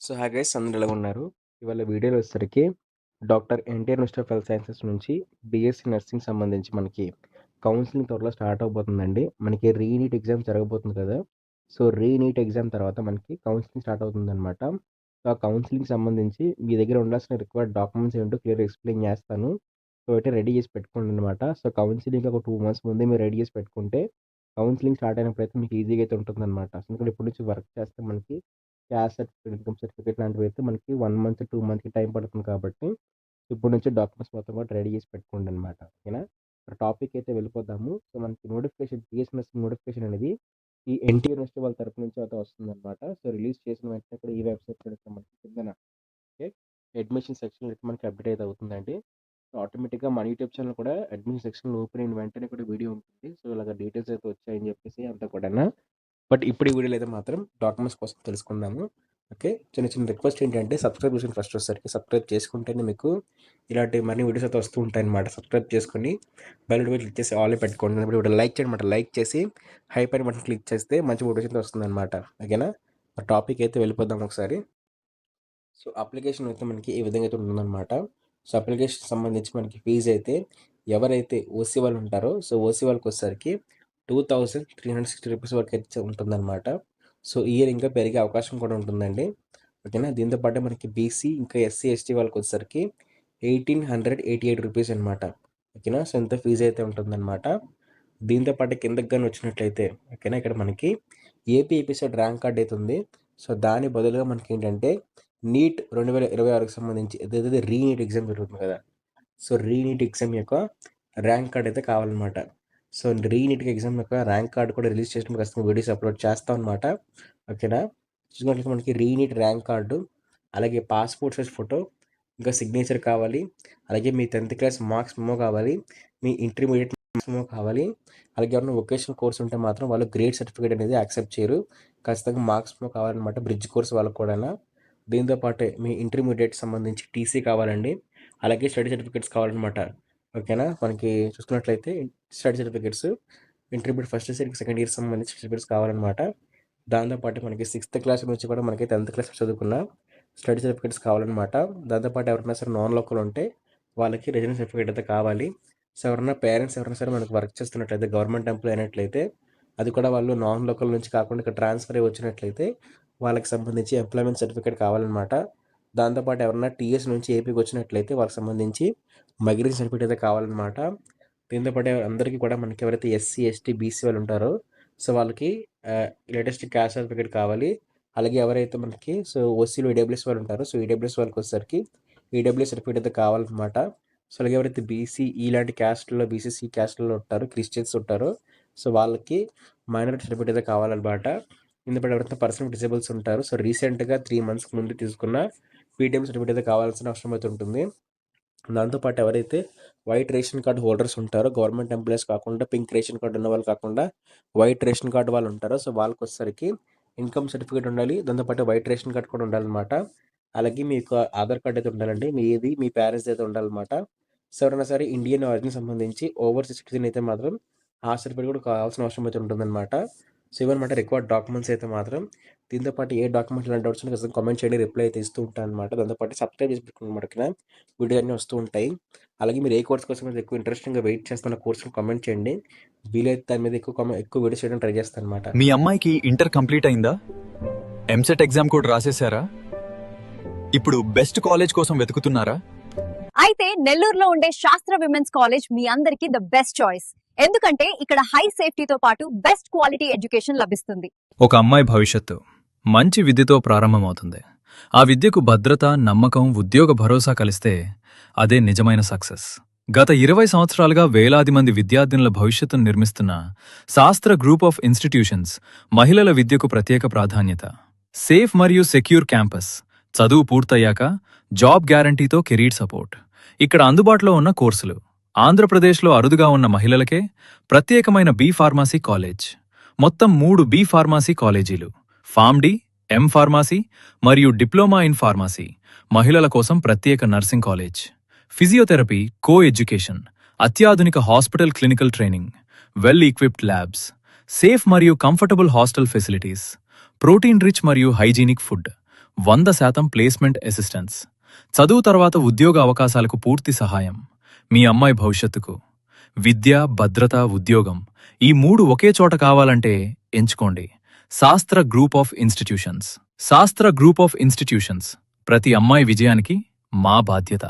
So hi guys అందరూ ఎలా ఉన్నారు? ఇవాళ వీడియోలో వచ్చేసరికి doctor NTR institute of health sciences నుంచి బీఎస్సీ నర్సింగ్ సంబంధించి మనకి కౌన్సిలింగ్ త్వరలో స్టార్ట్ అవబోతుందండి. మనకి రీనీట్ ఎగ్జామ్ జరగబోతుంది కదా! సో రీనీట్ ఎగ్జామ్ తర్వాత మనకి కౌన్సిలింగ్ స్టార్ట్ అవుతుందనమాట. సో ఆ కౌన్సిలింగ్ సంబంధించి మీ దగ్గర ఉండాల్సిన రిక్వైర్డ్ డాక్యుమెంట్స్ ఏంటో క్లియర్‌గా ఎక్స్‌ప్లెయిన్ చేస్తాను. సో అయితే రెడీ చేసి పెట్టుకోండి అనమాట. సో కౌన్సిలింగ్‌కి ఒక 2 మంత్స్ ముందే మీరు రెడీ చేసి పెట్టుకుంటే కౌన్సిలింగ్ స్టార్ట్ అయినప్పుడైతే మీకు ఈజీగా అయితే ఉంటుందనమాట. ఎందుకంటే ఇప్పటి నుంచి వర్క్ చేస్తే మనకి క్యాస్ట్ సర్టిఫికేట్, ఇన్‌కమ్ సర్టిఫికేట్ లాంటివైతే మనకి 1 మంత్, 2 మంత్స్‌కి టైం పడుతుంది కాబట్టి, ఇప్పటి నుంచే డాక్యుమెంట్స్ మొత్తం కూడా రెడీ చేసి పెట్టుకోండనమాట. ఓకేనా? మరి టాపిక్ అయితే వెళ్ళిపోదాము. సో, మనకి నోటిఫికేషన్ బీఎస్‌ఎన్ఎస్ నోటిఫికేషన్ అనేది ఈ ఎన్టీఆర్ యూనివర్సిటీ వాళ్ళ తరపు నుంచి అయితే వస్తుందనమాట. సో, రిలీజ్ చేసిన వెంటనే కూడా ఈ వెబ్‌సైట్‌లో మనకి కిందన ఓకే. అడ్మిషన్ సెక్షన్‌లో అయితే మనకి అప్డేట్ అయితే అవుతుందండి. సో, ఆటోమేటిక్‌గా మన యూట్యూబ్ ఛానెల్ కూడా అడ్మిషన్ సెక్షన్‌లో ఓపెన్ అయిన వెంటనే కూడా వీడియో ఉంటుంది. సో, ఇలాగ డీటెయిల్స్ అయితే వచ్చాయని చెప్పేసి అంతా కూడాను. బట్ ఇప్పుడు ఈ వీడియోలో అయితే మాత్రం డాక్యుమెంట్స్ కోసం తెలుసుకుందాము. ఓకే. చిన్న చిన్న రిక్వెస్ట్ ఏంటంటే సబ్స్క్రైబ్ చేసిన ఫస్ట్ వచ్చేసరికి సబ్స్క్రైబ్ చేసుకుంటేనే మీకు ఇలాంటి మరిన్ని వీడియోస్ అయితే వస్తూ ఉంటాయన్నమాట. సబ్స్క్రైబ్ చేసుకొని బెల్ బటన్ క్లిక్ చేసి ఆల్ పెట్టుకోండి. ఇప్పుడు వీడియో లైక్ చేయండి అనమాట. లైక్ చేసి హైప్ అని బటన్ క్లిక్ చేస్తే మంచి వీడియోస్ అయితే వస్తుందన్నమాట. ఓకేనా? ఆ టాపిక్ అయితే వెళ్ళిపోదాం ఒకసారి. సో, అప్లికేషన్ అయితే మనకి ఈ విధంగా అయితే ఉంటుందన్నమాట. సో, అప్లికేషన్ సంబంధించి మనకి ఫీజ్ అయితే ఎవరైతే ఓసీ వాళ్ళు ఉంటారో సో, ఓసీ వాళ్ళకి వచ్చేసరికి 2360 రూపీస్ వరకు అయితే ఉంటుందన్నమాట. సో, ఇయర్ ఇంకా పెరిగే అవకాశం కూడా ఉంటుందండి. ఓకేనా? దీంతో పాటు మనకి బీసీ ఇంకా ఎస్సీ, ఎస్టీ వాళ్ళకి వచ్చేసరికి 1888 రూపీస్ అనమాట. ఓకేనా? సో, ఇంత ఫీజ్ అయితే ఉంటుందన్నమాట. దీంతో పాటు కిందకి గాని వచ్చినట్లయితే ఓకేనా? ఇక్కడ మనకి ఏపీ ఎపిసోడ్ ర్యాంక్ కార్డ్ అయితే ఉంది. సో, దాని బదులుగా మనకేంటంటే నీట్ 2026కి సంబంధించి ఏదైతే రీనీట్ ఎగ్జామ్ జరుగుతుంది కదా! సో, రీనీట్ ఎగ్జామ్ యొక్క ర్యాంక్ కార్డ్ అయితే కావాలన్నమాట. సో, రీనీట్ ఎగ్జామ్ యొక్క ర్యాంక్ కార్డ్ కూడా రిలీజ్ చేసినప్పుడు ఖచ్చితంగా వీడియోస్ అప్లోడ్ చేస్తాం అనమాట. ఓకేనా? చూసుకున్నట్లయితే మనకి రీనీట్ ర్యాంక్ కార్డు, అలాగే పాస్‌పోర్ట్ సైజ్ ఫోటో, ఇంకా సిగ్నేచర్ కావాలి. అలాగే మీ 10థ్ క్లాస్ మార్క్స్ మెమో కావాలి. మీ ఇంటర్మీడియేట్ మార్క్స్ మెమో కావాలి. అలాగే ఏమన్నా వొకేషనల్ కోర్స్ ఉంటే మాత్రం వాళ్ళు గ్రేడ్ సర్టిఫికేట్ అనేది యాక్సెప్ట్ చేయరు. ఖచ్చితంగా మార్క్స్ మెమో కావాలన్నమాట. బ్రిడ్జ్ కోర్స్ వాళ్ళకి కూడాను. దీంతో పాటే మీ ఇంటర్మీడియేట్ సంబంధించి టీసీ కావాలండి. అలాగే స్టడీ సర్టిఫికేట్స్ కావాలన్నమాట. ఓకేనా? మనకి చూసుకున్నట్లయితే study certificates intermediate first year, second year సంబంధించి సర్టిఫికేట్స్ కావాలన్నమాట. దాంతో పాటు మనకి 6థ్ క్లాస్ నుంచి కూడా మనకి 10థ్ క్లాస్ చదువుకున్న స్టడీ సర్టిఫికేట్స్ కావాలన్నమాట. దాంతో పాటు ఎవరైనా సరే నాన్ లోకల్ ఉంటే వాళ్ళకి రెసిడెన్స్ సర్టిఫికేట్ అయితే కావాలి. సో, ఎవరైనా పేరెంట్స్ ఎవరైనా సరే మనకు వర్క్ చేస్తున్నట్లయితే గవర్నమెంట్ ఎంప్లాయీ అయినట్లయితే అది కూడా వాళ్ళు నాన్ లోకల్ నుంచి కాకుండా ఇక్కడ ట్రాన్స్ఫర్ అయ్యి వచ్చినట్లయితే వాళ్ళకి సంబంధించి ఎంప్లాయ్‌మెంట్ సర్టిఫికేట్ కావాలన్నమాట. దాంతో పాటు ఎవరైనా టీఎస్ నుంచి ఏపీకి వచ్చినట్లయితే వాళ్ళకి సంబంధించి మైగ్రేషన్ సర్టిఫికేట్ అయితే కావాలన్నమాట. దీంతో పాటు అందరికీ కూడా మనకి ఎవరైతే ఎస్సీ, ఎస్టీ, బీసీ వాళ్ళు ఉంటారో సో, వాళ్ళకి లేటెస్ట్ క్యాస్ట్ సర్టిఫికేట్ కావాలి. అలాగే ఎవరైతే మనకి సో, ఓసీలో ఈడబ్ల్యూఎస్ వాళ్ళు ఉంటారో సో, ఈడబ్ల్యూఎస్ వాళ్ళకి వచ్చేసరికి ఈడబ్ల్యూఎస్ సర్టిఫికేట్ అయితే కావాలన్నమాట. సో, అలాగే ఎవరైతే బీసీ ఇలాంటి క్యాస్ట్‌లో బీసీసీ క్యాస్ట్‌లలో ఉంటారో క్రిస్టియన్స్ ఉంటారో సో, వాళ్ళకి మైనారిటీ సర్టిఫికేట్ అయితే కావాలన్నమాట. దీంతో పాటు ఎవరైతే పర్సన్ విత్ డిసేబుల్స్ ఉంటారో సో, రీసెంట్‌గా 3 మంత్స్‌కి ముందు తీసుకున్న పీటీఎం సర్టిఫికేట్ అయితే కావాల్సిన అవసరం అయితే ఉంటుంది. దాంతో పాటు ఎవరైతే వైట్ రేషన్ కార్డ్ హోల్డర్స్ ఉంటారో గవర్నమెంట్ ఎంప్లాయీస్ కాకుండా పింక్ రేషన్ కార్డ్ ఉన్న వాళ్ళు కాకుండా వైట్ రేషన్ కార్డ్ వాళ్ళు ఉంటారో సో, వాళ్ళకి వచ్చేసరికి ఇన్‌కమ్ సర్టిఫికేట్ ఉండాలి. దాంతో పాటు వైట్ రేషన్ కార్డ్ కూడా ఉండాలన్నమాట. అలాగే మీకు ఆధార్ కార్డ్ అయితే ఉండాలండి. మీది మీ పేరెంట్స్‌ది అయితే ఉండాలన్నమాట. సో, ఎవరైనా సరే ఇండియన్ ఆరిజిన్ సంబంధించి ఓవర్‌సీస్ సిటిజన్ అయితే మాత్రం ఆ సర్టిఫికేట్ కూడా కావాల్సిన అవసరం అయితే ఉంటుందన్నమాట. సో, ఇవన్నమాట రిక్వైర్డ్ డాక్యుమెంట్స్ అయితే మాత్రం. దీంతో పాటు ఏ డాక్యుమెంట్ ఇలాంటి డౌట్స్ ఉన్నా ఖచ్చితంగా కామెంట్ చేయండి. రిప్లై అయితే ఇస్తూ ఉంటానన్నమాట. దాంతో పాటు సబ్స్క్రైబ్ చేసి పెట్టుకోండి కింద వీడియో అన్నీ వస్తూ ఉంటాయి. అలాగే మీరు ఏ కోర్స్ కోసం అయితే ఎక్కువ ఇంట్రెస్టింగ్‌గా వెయిట్ చేస్తున్న కోర్స్‌ని కామెంట్ చేయండి. వీలైతే దాని మీద ఎక్కువ వీడియోస్ చేయడానికి ట్రై చేస్తానన్నమాట. మీ అమ్మాయికి ఇంటర్ కంప్లీట్ అయిందా? ఎంసెట్ ఎగ్జామ్ కూడా రాసేసారా? ఇప్పుడు బెస్ట్ కాలేజ్ కోసం వెతుకుతున్నారా? అయితే నెల్లూరులో ఉండే శాస్త్ర విమెన్స్ కాలేజ్ మీ అందరికి ద బెస్ట్ చాయిస్. ఎందుకంటే ఇక్కడ హై సేఫ్టీతో పాటు బెస్ట్ క్వాలిటీ ఎడ్యుకేషన్ లభిస్తుంది. ఒక అమ్మాయి భవిష్యత్తు మంచి విద్యతో ప్రారంభమవుతుంది. ఆ విద్యకు భద్రత, నమ్మకం, ఉద్యోగ భరోసా కలిస్తే అదే నిజమైన సక్సెస్. గత 20 సంవత్సరాలుగా వేలాది మంది విద్యార్థినుల భవిష్యత్తును నిర్మిస్తున్న శాస్త్ర గ్రూప్ ఆఫ్ ఇన్స్టిట్యూషన్స్ మహిళల విద్యకు ప్రత్యేక ప్రాధాన్యత. సేఫ్ మరియు సెక్యూర్ క్యాంపస్, చదువు పూర్తయ్యాక జాబ్ గ్యారంటీతో కెరీర్ సపోర్ట్. ఇక్కడ అందుబాటులో ఉన్న కోర్సులు ఆంధ్రప్రదేశ్లో అరుదుగా ఉన్న మహిళలకే ప్రత్యేకమైన బి ఫార్మసీ కాలేజ్. మొత్తం 3 బి ఫార్మసీ కాలేజీలు, ఫార్మ్డీ, ఎం ఫార్మసీ మరియు డిప్లొమా ఇన్ ఫార్మసీ. మహిళల కోసం ప్రత్యేక nursing college. Physiotherapy, co education, అత్యాధునిక hospital clinical training, well equipped labs, safe మరియు comfortable hostel facilities, protein rich మరియు హైజీనిక్ ఫుడ్, 100% ప్లేస్మెంట్ అసిస్టెన్స్, చదువు తర్వాత ఉద్యోగ అవకాశాలకు పూర్తి సహాయం, మీ అమ్మాయి భవిష్యత్తుకు విద్య, భద్రత, ఉద్యోగం ఈ 3 ఒకే చోట కావాలంటే ఎంచుకోండి శాస్త్ర గ్రూప్ ఆఫ్ ఇన్స్టిట్యూషన్స్. శాస్త్ర గ్రూప్ ఆఫ్ ఇన్స్టిట్యూషన్స్ ప్రతి అమ్మాయి విజయానికి మా బాధ్యత.